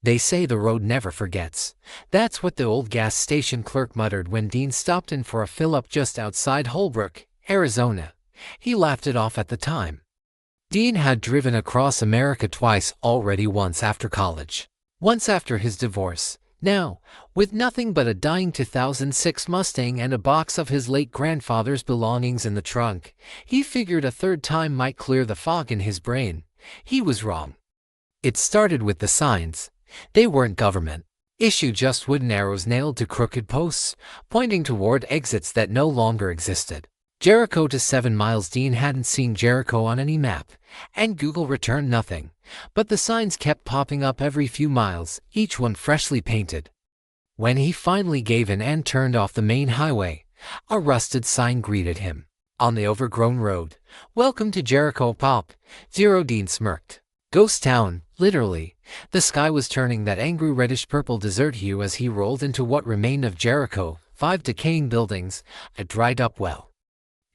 They say the road never forgets. That's what the old gas station clerk muttered when Dean stopped in for a fill-up just outside Holbrook, Arizona. He laughed it off at the time. Dean had driven across America twice already, once after college, once after his divorce. Now, with nothing but a dying 2006 Mustang and a box of his late grandfather's belongings in the trunk, he figured a third time might clear the fog in his brain. He was wrong. It started with the signs. They weren't government issue, just wooden arrows nailed to crooked posts, pointing toward exits that no longer existed. Jericho to 7 miles. Dean hadn't seen Jericho on any map, and Google returned nothing. But the signs kept popping up every few miles, each one freshly painted. When he finally gave in and turned off the main highway, a rusted sign greeted him. On the overgrown road, "Welcome to Jericho, Pop." Zero. Dean smirked. Ghost town, literally. The sky was turning that angry reddish-purple desert hue as he rolled into what remained of Jericho: 5 decaying buildings, a dried-up well,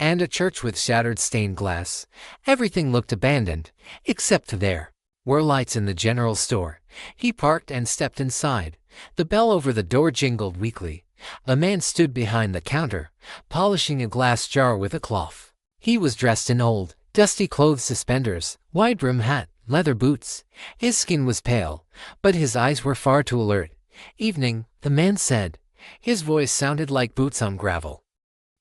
and a church with shattered stained glass. Everything looked abandoned, except there were lights in the general store. He parked and stepped inside. The bell over the door jingled weakly. A man stood behind the counter, polishing a glass jar with a cloth. He was dressed in old, dusty clothes, suspenders, wide-brim hat, leather boots. His skin was pale, but his eyes were far too alert. "Evening," the man said. His voice sounded like boots on gravel.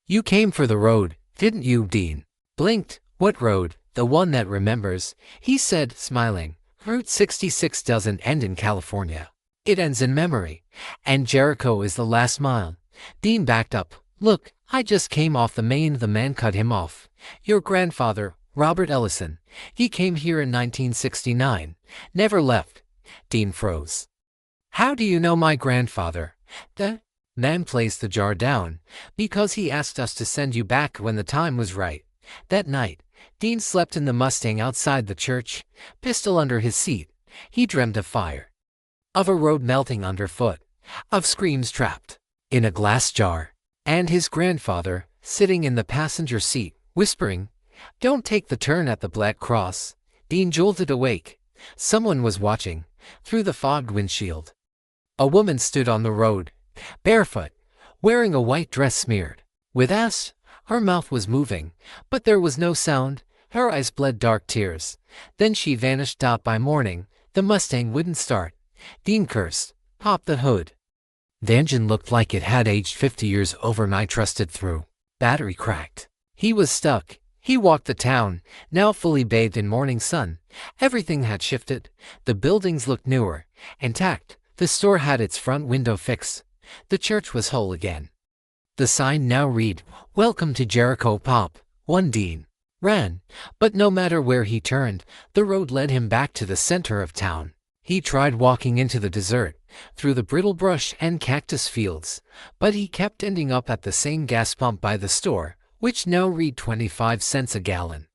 "You came for the road, didn't you?" Dean blinked. "What road?" "The one that remembers," he said, smiling. "Route 66 doesn't end in California. It ends in memory. And Jericho is the last mile." Dean backed up. "Look, I just came off the main." The man cut him off. "Your grandfather, Robert Ellison. He came here in 1969. Never left." Dean froze. "How do you know my grandfather?" The man placed the jar down. "Because he asked us to send you back when the time was right." That night, Dean slept in the Mustang outside the church, pistol under his seat. He dreamed of fire, of a road melting underfoot, of screams trapped in a glass jar, and his grandfather sitting in the passenger seat, whispering, "Don't take the turn at the Black Cross." Dean jolted awake. Someone was watching through the fogged windshield. A woman stood on the road, barefoot, wearing a white dress smeared with ash. Her mouth was moving, but there was no sound. Her eyes bled dark tears. Then she vanished. By morning, the Mustang wouldn't start. Dean cursed, popped the hood. The engine looked like it had aged 50 years overnight, rusted through. Battery cracked. He was stuck. He walked the town, now fully bathed in morning sun. Everything had shifted. The buildings looked newer, intact. The store had its front window fixed. The church was whole again. The sign now read, "Welcome to Jericho, Pop." One. Dean ran, but no matter where he turned, the road led him back to the center of town. He tried walking into the desert, through the brittle brush and cactus fields, but he kept ending up at the same gas pump by the store, which now read 25 cents a gallon.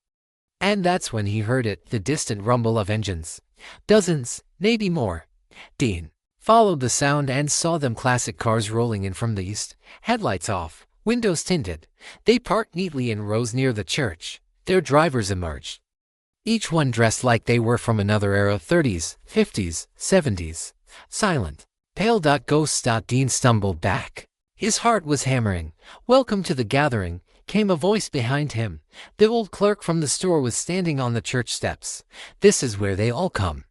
And that's when he heard it, the distant rumble of engines. Dozens, maybe more. Dean followed the sound and saw them, classic cars rolling in from the east, headlights off, windows tinted. They parked neatly in rows near the church. Their drivers emerged, each one dressed like they were from another era, 30s, 50s, 70s. Silent, pale. Ghosts. Dean stumbled back. His heart was hammering. "Welcome to the gathering," came a voice behind him. The old clerk from the store was standing on the church steps. "This is where they all come.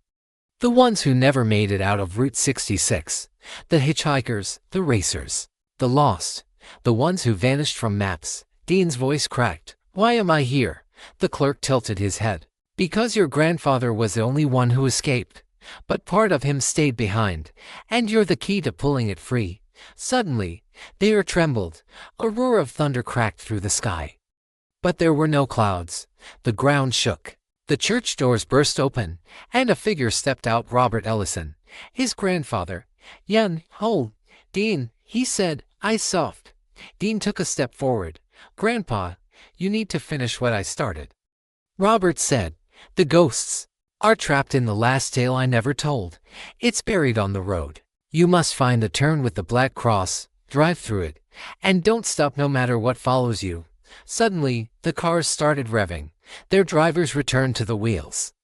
The ones who never made it out of Route 66. The hitchhikers, the racers, the lost, the ones who vanished from maps." Dean's voice cracked. "Why am I here?" The clerk tilted his head. "Because your grandfather was the only one who escaped. But part of him stayed behind, and you're the key to pulling it free." Suddenly, the air trembled. A roar of thunder cracked through the sky. But there were no clouds. The ground shook. The church doors burst open, and a figure stepped out. Robert Ellison, his grandfather. "Young, hold." "Dean," he said, eyes soft. Dean took a step forward. "Grandpa, you need to finish what I started." Robert said, "The ghosts are trapped in the last tale I never told. It's buried on the road. You must find the turn with the Black Cross, drive through it, and don't stop no matter what follows you." Suddenly, the cars started revving. Their drivers returned to the wheels.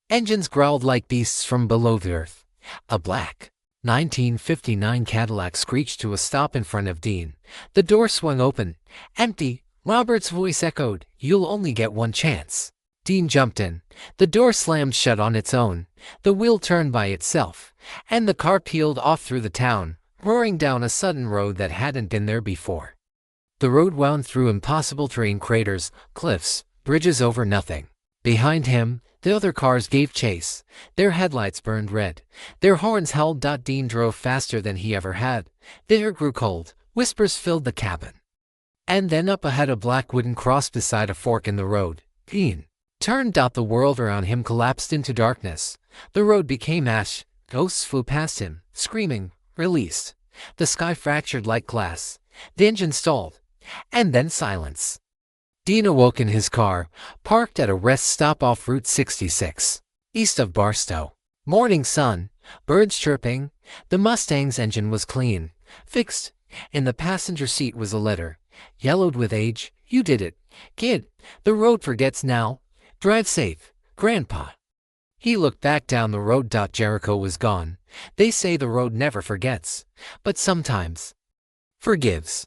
Engines growled like beasts from below the earth. A black 1959 Cadillac screeched to a stop in front of Dean. The door swung open. Empty. Robert's voice echoed, "You'll only get one chance." Dean jumped in. The door slammed shut on its own. The wheel turned by itself, and the car peeled off through the town, roaring down a sudden road that hadn't been there before. The road wound through impossible terrain, craters, cliffs, bridges over nothing. Behind him, the other cars gave chase. Their headlights burned red. Their horns howled. Dean drove faster than he ever had. The air grew cold. Whispers filled the cabin. And then up ahead, a black wooden cross beside a fork in the road. Dean turned. The world around him collapsed into darkness. The road became ash. Ghosts flew past him, screaming, "Released." The sky fractured like glass. The engine stalled. And then silence. Dean awoke in his car, parked at a rest stop off Route 66, east of Barstow. Morning sun, birds chirping. The Mustang's engine was clean, fixed. In the passenger seat was a letter, yellowed with age. "You did it, kid. The road forgets now. Drive safe, Grandpa." He looked back down the road. Jericho was gone. They say the road never forgets, but sometimes forgives.